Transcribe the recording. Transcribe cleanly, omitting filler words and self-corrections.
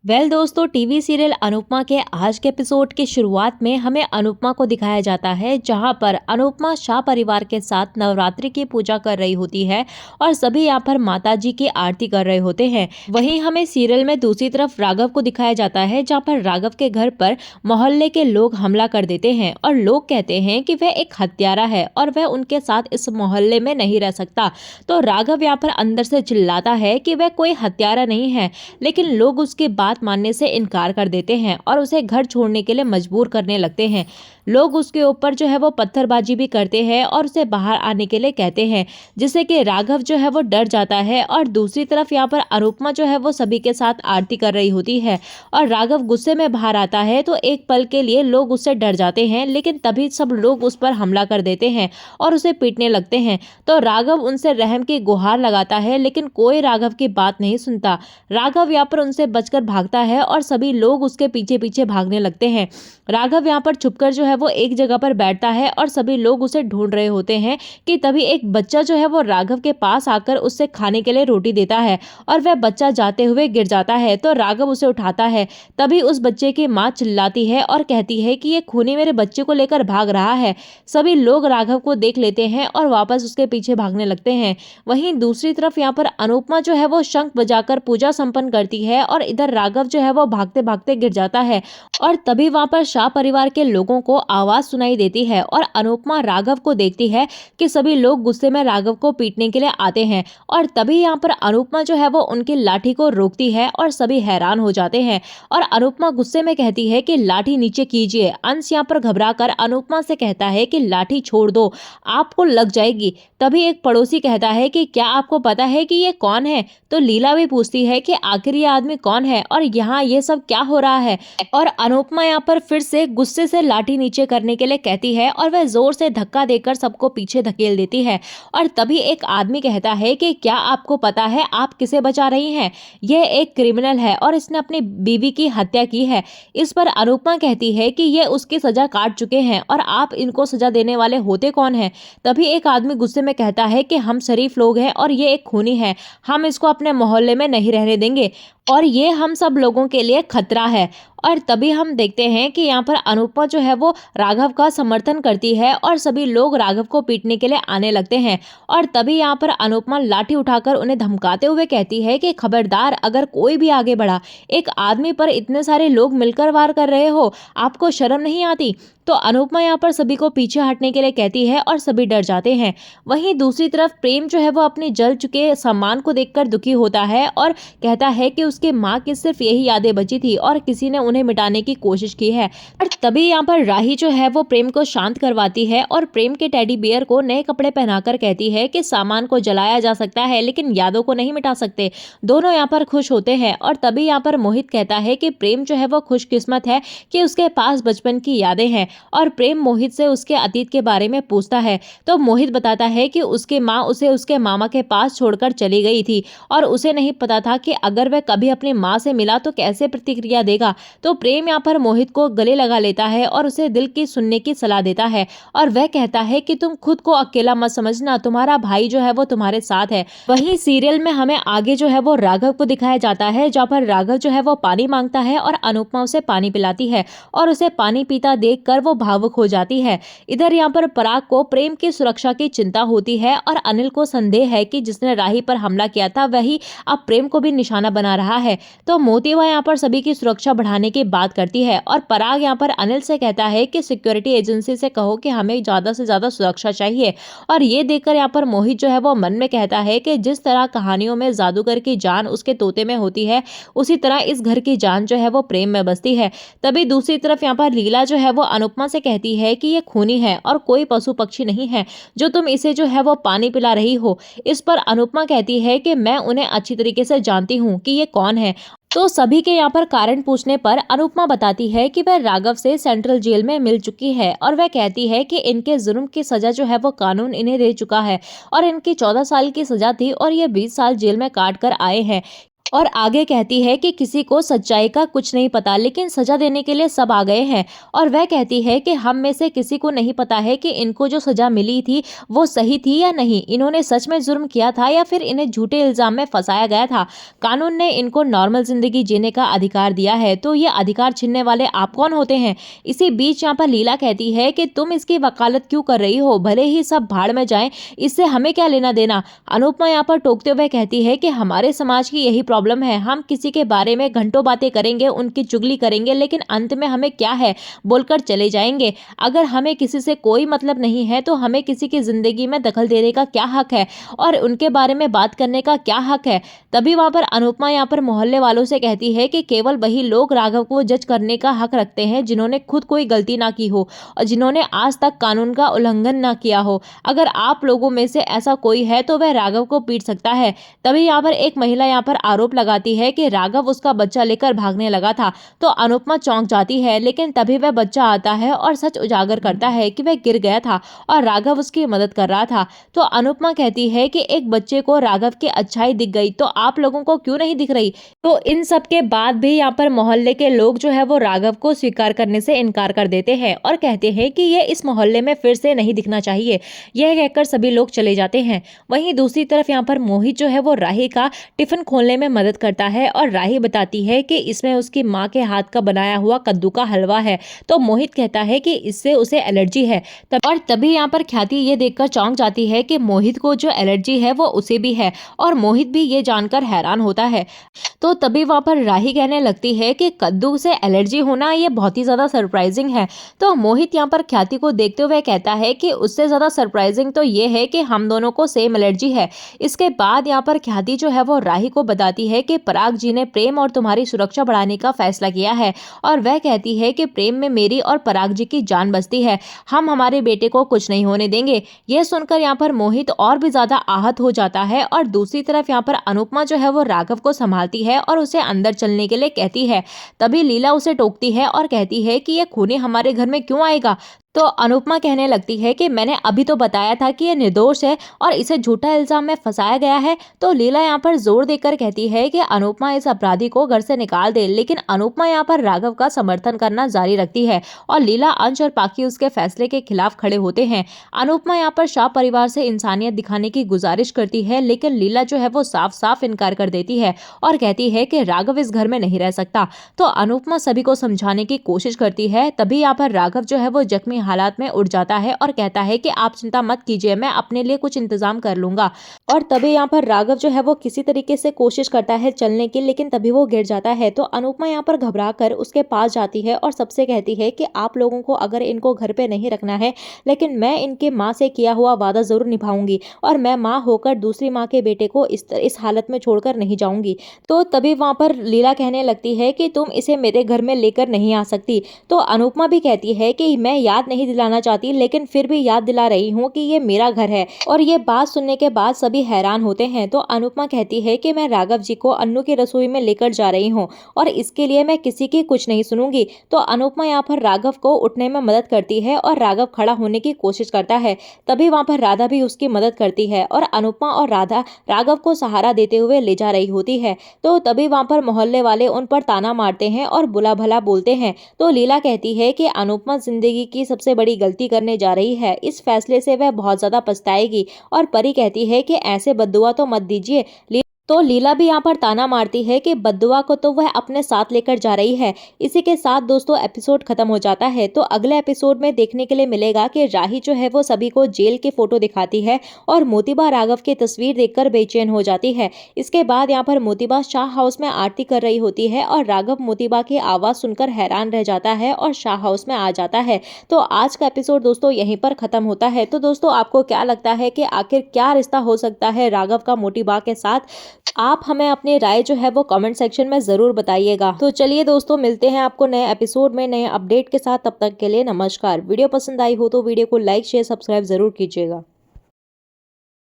दोस्तों, TV serial Anupama के आज के एपिसोड की शुरुआत में हमें अनुपमा को दिखाया जाता है, जहां पर अनुपमा शाह परिवार के साथ नवरात्रि की पूजा कर रही होती है और सभी यहां पर माता जी की आरती कर रहे होते हैं। वहीं हमें सीरियल में दूसरी तरफ राघव को दिखाया जाता है, जहां पर राघव के घर पर मोहल्ले के लोग हमला कर देते हैं और लोग कहते हैं कि वह एक हत्यारा है और वह उनके साथ इस मोहल्ले में नहीं रह सकता। तो राघव यहाँ पर अंदर से चिल्लाता है कि वह कोई हत्यारा नहीं है, लेकिन लोग उसकी बात मानने से इनकार कर देते हैं और उसे घर छोड़ने के लिए मजबूर करने लगते हैं। लोग उसके ऊपर जो है वो पत्थरबाजी भी करते हैं और उसे बाहर आने के लिए कहते हैं, जिससे कि राघव जो है वो डर जाता है। और दूसरी तरफ यहाँ पर अनुपमा जो है वो सभी के साथ आरती कर रही होती है और राघव गुस्से में बाहर आता है। तो एक पल के लिए लोग उससे डर जाते हैं, लेकिन तभी सब लोग उस पर हमला कर देते हैं और उसे पीटने लगते हैं। तो राघव उनसे रहम की गुहार लगाता है, लेकिन कोई राघव की बात नहीं सुनता। राघव यहाँ पर उनसे बचकर भागता है और सभी लोग उसके पीछे पीछे भागने लगते हैं। राघव यहाँ पर छुपकर जो है वो एक जगह पर बैठता है और सभी लोग उसे ढूंढ रहे होते हैं कि तभी एक बच्चा जो है वो राघव के पास आकर उससे खाने के लिए रोटी देता है और वह बच्चा जाते हुए गिर जाता है। तो राघव उसे उठाता है। तभी उस बच्चे की माँ चिल्लाती है और कहती है कि ये खूनी मेरे बच्चे को लेकर भाग रहा है। सभी लोग राघव को देख लेते हैं और वापस उसके पीछे भागने लगते हैं। वहीं दूसरी तरफ यहाँ पर अनुपमा जो है वो शंख बजाकर पूजा संपन्न करती है और इधर राघव जो है वो भागते भागते गिर जाता है। और तभी वहां पर शाह परिवार के लोगों को आवाज सुनाई देती है और अनुपमा राघव को देखती है कि सभी लोग गुस्से में राघव को पीटने के लिए आते हैं। और तभी यहाँ पर अनुपमा जो है वो उनकी लाठी को रोकती है और सभी हैरान हो जाते हैं। और अनुपमा गुस्से में कहती है कि लाठी नीचे कीजिए। अंश यहाँ पर घबराकर अनुपमा से कहता है कि लाठी छोड़ दो, आपको लग जाएगी। तभी एक पड़ोसी कहता है कि क्या आपको पता है कि ये कौन है? तो लीला भी पूछती है कि आखिर ये आदमी कौन है और यहाँ ये सब क्या हो रहा है। और अनुपमा यहाँ पर फिर से गुस्से से लाठी नीचे करने के लिए कहती है और वह जोर से धक्का देकर सबको पीछे धकेल देती है। और तभी एक आदमी कहता है कि क्या आपको पता है आप किसे बचा रही हैं? यह एक क्रिमिनल है और इसने अपनी बीवी की हत्या की है। इस पर अनुपमा कहती है कि ये उसकी सजा काट चुके हैं और आप इनको सजा देने वाले होते कौन हैं? तभी एक आदमी गुस्से में कहता है कि हम शरीफ लोग हैं और ये एक खूनी है, हम इसको अपने मोहल्ले में नहीं रहने देंगे और ये हम सब लोगों के लिए खतरा है। और तभी हम देखते हैं कि यहाँ पर अनुपमा जो है वो राघव का समर्थन करती है और सभी लोग राघव को पीटने के लिए आने लगते हैं। और तभी यहाँ पर अनुपमा लाठी उठाकर उन्हें धमकाते हुए कहती है कि खबरदार, अगर कोई भी आगे बढ़ा, एक आदमी पर इतने सारे लोग मिलकर वार कर रहे हो, आपको शर्म नहीं आती? तो अनुपमा यहाँ पर सभी को पीछे हटने के लिए कहती है और सभी डर जाते हैं। वहीं दूसरी तरफ प्रेम जो है वो अपने जल चुके सम्मान को देखकर दुखी होता है और कहता है कि उसके माँ की सिर्फ यही यादें बची थी और किसी ने उन्हें मिटाने की कोशिश की है। और तभी यहाँ पर राही जो है वो प्रेम को शांत करवाती है और प्रेम के टेडी बियर को नए कपड़े पहनाकर कहती है कि सामान को जलाया जा सकता है, लेकिन यादों को नहीं मिटा सकते। दोनों यहाँ पर खुश होते हैं। और तभी यहाँ पर मोहित कहता है कि प्रेम जो है वो खुशकिस्मत है कि उसके पास बचपन की यादें हैं। और प्रेम मोहित से उसके अतीत के बारे में पूछता है। तो मोहित बताता है कि उसकी माँ उसे उसके मामा के पास छोड़कर चली गई थी और उसे नहीं पता था कि अगर वह कभी अपनी माँ से मिला तो कैसे प्रतिक्रिया देगा। तो प्रेम यहाँ पर मोहित को गले लगा लेता है और उसे दिल की सुनने की सलाह देता है और वह कहता है कि तुम खुद को अकेला मत समझना, तुम्हारा भाई जो है वो तुम्हारे साथ है। वहीं सीरियल में हमें आगे जो है वो राघव को दिखाया जाता है, जहाँ पर राघव जो है वो पानी मांगता है और अनुपमा उसे पानी पिलाती है और उसे पानी पीता देखकर वो भावुक हो जाती है। इधर यहाँ पर पराग को प्रेम की सुरक्षा की चिंता होती है और अनिल को संदेह है कि जिसने राही पर हमला किया था वही अब प्रेम को भी निशाना बना रहा है। तो मोतीबा यहाँ पर सभी की सुरक्षा बढ़ाने की बात करती है और पराग यहाँ पर अनिल से कहता है कि सिक्योरिटी एजेंसी से कहो कि हमें ज्यादा से ज्यादा सुरक्षा चाहिए। और ये देखकर यहाँ पर मोहित जो है वो मन में कहता है कि जिस तरह कहानियों में जादूगर की जान उसके तोते में होती है, उसी तरह इस घर की जान जो है वो प्रेम में बसती है। तभी दूसरी तरफ यहाँ पर लीला जो है वो अनुपमा से कहती है कि ये खूनी है और कोई पशु पक्षी नहीं है जो तुम इसे जो है वो पानी पिला रही हो। इस पर अनुपमा कहती है कि मैं उन्हें अच्छी तरीके से जानती हूँ कि ये कौन है। तो सभी के यहाँ पर कारण पूछने पर अनुपमा बताती है कि वह राघव से सेंट्रल जेल में मिल चुकी है और वह कहती है कि इनके जुर्म की सजा जो है वो कानून इन्हें दे चुका है और इनकी 14 साल की सजा थी और ये 20 साल जेल में काट कर आए हैं। और आगे कहती है कि किसी को सच्चाई का कुछ नहीं पता, लेकिन सजा देने के लिए सब आ गए हैं। और वह कहती है कि हम में से किसी को नहीं पता है कि इनको जो सजा मिली थी वो सही थी या नहीं, इन्होंने सच में जुर्म किया था या फिर इन्हें झूठे इल्जाम में फंसाया गया था। कानून ने इनको नॉर्मल जिंदगी जीने का अधिकार दिया है, तो ये अधिकार छीनने वाले आप कौन होते हैं। इसी बीच यहाँ पर लीला कहती है कि तुम इसकी वकालत क्यों कर रही हो, भले ही सब भाड़ में जाएं, इससे हमें क्या लेना देना। अनुपमा यहाँ पर टोकते हुए कहती है कि हमारे समाज की यही प्रॉब्लम है, हम किसी के बारे में घंटों बातें करेंगे, उनकी चुगली करेंगे, लेकिन अंत में हमें क्या है बोलकर चले जाएंगे। अगर हमें किसी से कोई मतलब नहीं है तो हमें किसी की जिंदगी में दखल देने का क्या हक है और उनके बारे में बात करने का क्या हक है। तभी वहां पर अनुपमा यहाँ पर मोहल्ले वालों से कहती है कि केवल वही लोग राघव को जज करने का हक रखते हैं जिन्होंने खुद कोई गलती ना की हो और जिन्होंने आज तक कानून का उल्लंघन ना किया हो। अगर आप लोगों में से ऐसा कोई है तो वह राघव को पीट सकता है। तभी यहाँ पर एक महिला यहाँ पर आरोप लगाती है कि राघव उसका बच्चा लेकर भागने लगा था। तो अनुपमा चौंक जाती है, लेकिन तभी वह बच्चा आता है और सच उजागर करता है कि वह गिर गया था और राघव उसकी मदद कर रहा था। तो अनुपमा कहती है कि एक बच्चे को राघव की अच्छाई दिख गई तो आप लोगों को क्यों नहीं दिख रही। तो इन सब के बाद भी यहाँ पर मोहल्ले के लोग जो है वो राघव को स्वीकार करने से इनकार कर देते हैं और कहते हैं कि ये इस मोहल्ले में फिर से नहीं दिखना चाहिए। यह कहकर सभी लोग चले जाते हैं। वहीं दूसरी तरफ यहाँ पर मोहित जो है वो राही का टिफिन खोलने में मदद करता है और राही बताती है कि इसमें उसकी माँ के हाथ का बनाया हुआ कद्दू का हलवा है। तो मोहित कहता है कि इससे उसे एलर्जी है। और तभी यहाँ पर ख्याति ये देखकर चौंक जाती है कि मोहित को जो एलर्जी है वो उसे भी है और मोहित भी ये जानकर हैरान होता है। तो तभी वहां पर राही कहने लगती है कि कद्दू से एलर्जी होना ये बहुत ही ज्यादा सरप्राइजिंग है। तो मोहित यहाँ पर ख्याति को देखते हुए कहता है कि उससे ज्यादा सरप्राइजिंग तो ये है कि हम दोनों को सेम एलर्जी है। इसके बाद यहाँ पर ख्याति जो है वो राही को बताती है कि पराग जी ने प्रेम और तुम्हारी सुरक्षा बढ़ाने का फैसला किया है और वह कहती है कि प्रेम में मेरी और पराग जी की जान बसती है, हम हमारे बेटे को कुछ नहीं होने देंगे। यह सुनकर यहाँ पर मोहित और भी ज्यादा आहत हो जाता है और दूसरी तरफ यहाँ पर अनुपमा जो है वो राघव को संभालती है और उसे अंदर चलने के लिए कहती है। तभी लीला उसे टोकती है और कहती है कि यह खूनी हमारे घर में क्यों आएगा। तो अनुपमा कहने लगती है कि मैंने अभी तो बताया था कि यह निर्दोष है और इसे झूठा इल्जाम में फंसाया गया है। तो लीला यहाँ पर जोर देकर कहती है कि अनुपमा इस अपराधी को घर से निकाल दे, लेकिन अनुपमा यहाँ पर राघव का समर्थन करना जारी रखती है और लीला, अंश और पाकी उसके फैसले के खिलाफ खड़े होते हैं। अनुपमा यहाँ पर शाह परिवार से इंसानियत दिखाने की गुजारिश करती है, लेकिन लीला जो है वो साफ साफ इनकार कर देती है और कहती है कि राघव इस घर में नहीं रह सकता। तो अनुपमा सभी को समझाने की कोशिश करती है। तभी यहाँ पर राघव जो है वो जख्मी हालात में उठ जाता है और कहता है कि आप चिंता मत कीजिए, मैं अपने लिए कुछ इंतजाम कर लूंगा। और तभी यहाँ पर राघव जो है वो किसी तरीके से कोशिश करता है चलने की, लेकिन तभी वो गिर जाता है। तो अनुपमा यहाँ पर घबरा कर उसके पास जाती है और सबसे कहती है कि आप लोगों को अगर इनको घर पे नहीं रखना है, लेकिन मैं इनके माँ से किया हुआ वादा जरूर निभाऊंगी और मैं माँ होकर दूसरी माँ के बेटे को इस हालत में छोड़कर नहीं जाऊंगी। तो तभी वहां पर लीला कहने लगती है कि तुम इसे मेरे घर में लेकर नहीं आ सकती। तो अनुपमा भी कहती है कि मैं याद नहीं दिलाना चाहती, लेकिन फिर भी याद दिला रही हूँ कि ये मेरा घर है। और ये बात सुनने के बाद सभी हैरान होते हैं। तो अनुपमा कहती है कि मैं राघव जी को अन्नू की रसोई में लेकर जा रही हूँ और इसके लिए मैं किसी की कुछ नहीं सुनूंगी। तो अनुपमा यहाँ पर राघव को उठने में मदद करती है और राघव खड़ा होने की कोशिश करता है। तभी वहां पर राधा भी उसकी मदद करती है और अनुपमा और राधा राघव को सहारा देते हुए ले जा रही होती है। तो तभी वहां पर मोहल्ले वाले उन पर ताना मारते हैं और बुला भला बोलते हैं। तो लीला कहती है कि अनुपमा जिंदगी की सबसे बड़ी गलती करने जा रही है, इस फैसले से वह बहुत ज्यादा पछताएगी। और परी कहती है कि ऐसे बद्दुआ तो मत दीजिए। तो लीला भी यहाँ पर ताना मारती है कि बद्दुआ को तो वह अपने साथ लेकर जा रही है। इसी के साथ दोस्तों एपिसोड खत्म हो जाता है। तो अगले एपिसोड में देखने के लिए मिलेगा कि राही जो है वो सभी को जेल की फोटो दिखाती है और मोतीबा राघव की तस्वीर देखकर बेचैन हो जाती है। इसके बाद यहाँ पर मोतीबा शाह हाउस में आरती कर रही होती है और राघव मोतीबा की आवाज सुनकर हैरान रह जाता है और शाह हाउस में आ जाता है। तो आज का एपिसोड दोस्तों यहीं पर खत्म होता है। तो दोस्तों आपको क्या लगता है कि आखिर क्या रिश्ता हो सकता है राघव का मोतीबा के साथ? आप हमें अपनी राय जो है वो कमेंट सेक्शन में जरूर बताइएगा। तो चलिए दोस्तों मिलते हैं आपको नए एपिसोड में नए अपडेट के साथ। तब तक के लिए नमस्कार। वीडियो पसंद आई हो तो वीडियो को लाइक शेयर सब्सक्राइब जरूर कीजिएगा।